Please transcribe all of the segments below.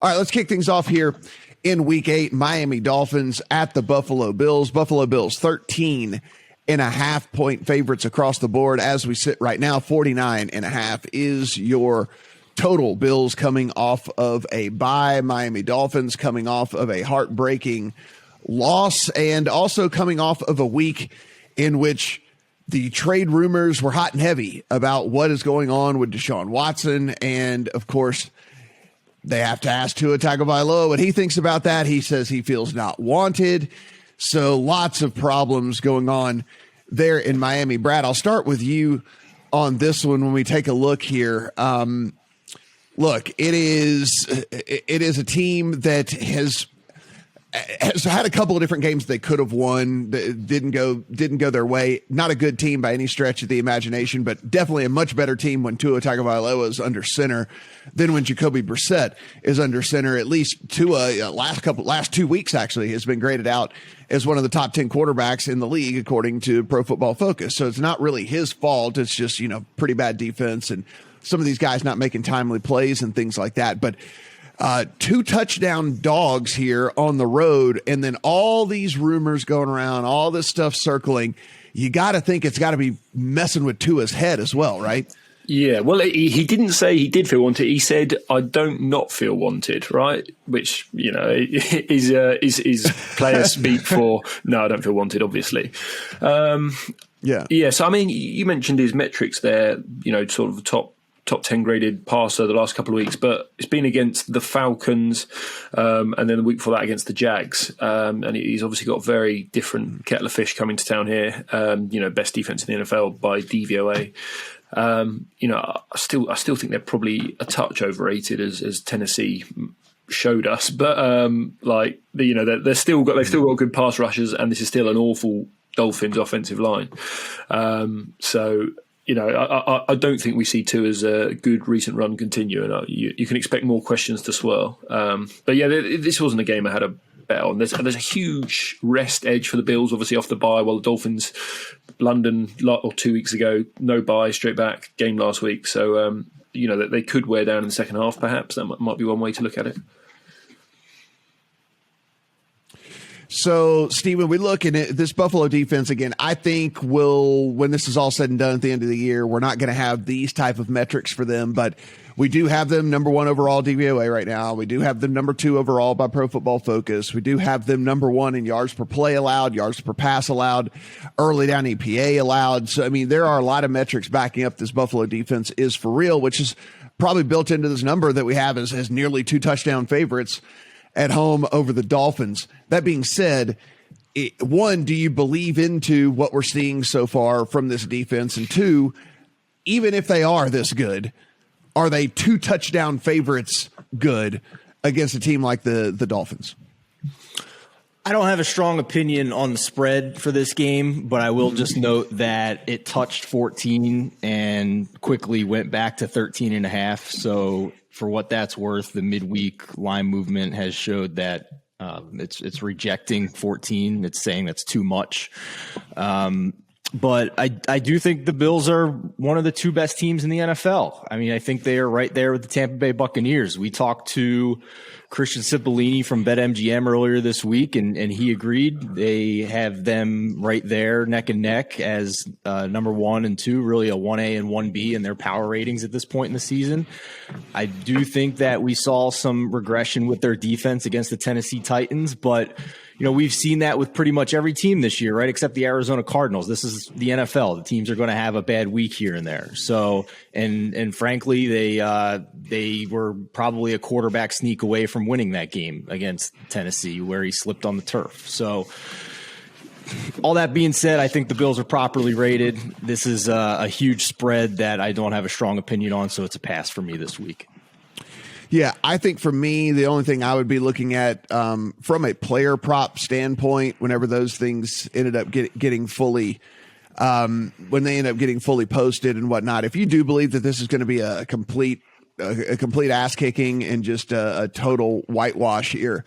All right, let's kick things off here in week 8. Miami Dolphins at the Buffalo Bills. Buffalo Bills 13.5-point favorites across the board. As we sit right now, 49.5 is your total. Bills coming off of a bye. Miami Dolphins coming off of a heartbreaking loss, and also coming off of a week in which the trade rumors were hot and heavy about what is going on with Deshaun Watson. And of course, they have to ask Tua Tagovailoa what he thinks about that. He says he feels not wanted. So lots of problems going on there in Miami. Brad, I'll start with you on this one when we take a look here. Look, it is a team that has had a couple of different games they could have won that didn't go their way. Not a good team by any stretch of the imagination, but definitely a much better team when Tua Tagovailoa is under center than when Jacoby Brissett is under center. At least Tua last 2 weeks actually has been graded out as one of the top 10 quarterbacks in the league according to Pro Football Focus. So it's not really his fault. It's just, pretty bad defense and some of these guys not making timely plays and things like that. But 2 touchdown dogs here on the road, and then all these rumors going around, all this stuff circling. You got to think it's got to be messing with Tua's head as well, right? Yeah, well, he didn't say he did feel wanted. He said, "I don't not feel wanted," right? Which is player speak for no, I don't feel wanted. Obviously, yeah. So I mean, you mentioned his metrics there. Sort of the top 10 graded passer the last couple of weeks, but it's been against the Falcons and then the week before that against the Jags. And he's obviously got a very different kettle of fish coming to town here. Best defense in the NFL by DVOA. I still think they're probably a touch overrated as Tennessee showed us, but they've still got good pass rushers, and this is still an awful Dolphins offensive line. I don't think we see Tua's a good recent run continue, and you can expect more questions to swirl. But yeah, this wasn't a game I had a bet on. There's a huge rest edge for the Bills, obviously off the bye, while the Dolphins, London, 2 weeks ago, no bye, straight back, game last week. So, that they could wear down in the second half, perhaps. That might be one way to look at it. So, Steve, when we look at this Buffalo defense again, I think when this is all said and done at the end of the year, we're not going to have these type of metrics for them, but we do have them number 1 overall DVOA right now. We do have them number 2 overall by Pro Football Focus. We do have them number 1 in yards per play allowed, yards per pass allowed, early down EPA allowed. So, I mean, there are a lot of metrics backing up this Buffalo defense is for real, which is probably built into this number that we have as nearly 2 touchdown favorites at home over the Dolphins. That being said, one, do you believe into what we're seeing so far from this defense? And 2, even if they are this good, are they 2 touchdown favorites good against a team like the Dolphins? I don't have a strong opinion on the spread for this game, but I will just note that it touched 14 and quickly went back to 13.5. So for what that's worth, the midweek line movement has showed that it's rejecting 14. It's saying that's too much. But I do think the Bills are one of the 2 best teams in the NFL. I mean, I think they are right there with the Tampa Bay Buccaneers. We talked to Christian Cipollini from BetMGM earlier this week, and he agreed. They have them right there neck and neck as number 1 and 2, really a 1A and 1B in their power ratings at this point in the season. I do think that we saw some regression with their defense against the Tennessee Titans, but we've seen that with pretty much every team this year, right? Except the Arizona Cardinals. This is the NFL. The teams are going to have a bad week here and there. So, and frankly, they were probably a quarterback sneak away from winning that game against Tennessee, where he slipped on the turf. So, all that being said, I think the Bills are properly rated. This is a huge spread that I don't have a strong opinion on, so it's a pass for me this week. Yeah, I think for me, the only thing I would be looking at from a player prop standpoint, whenever those things ended up getting fully, when they end up getting fully posted and whatnot, if you do believe that this is going to be a complete ass kicking and just a total whitewash here,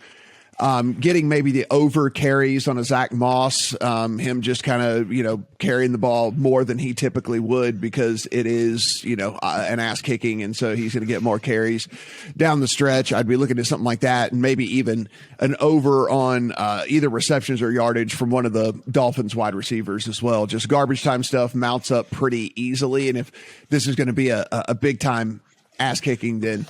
Getting maybe the over carries on a Zach Moss, him just kind of, carrying the ball more than he typically would because it is, an ass kicking. And so he's going to get more carries down the stretch. I'd be looking at something like that and maybe even an over on either receptions or yardage from one of the Dolphins wide receivers as well. Just garbage time stuff mounts up pretty easily. And if this is going to be a big time ass kicking, then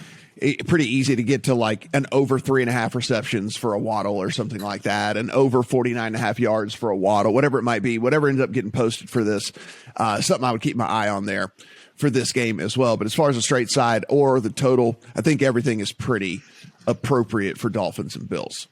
pretty easy to get to like an over 3.5 receptions for a Waddle or something like that, and over 49.5 yards for a Waddle, whatever it might be, whatever ends up getting posted for this, something I would keep my eye on there for this game as well. But as far as the straight side or the total, I think everything is pretty appropriate for Dolphins and Bills.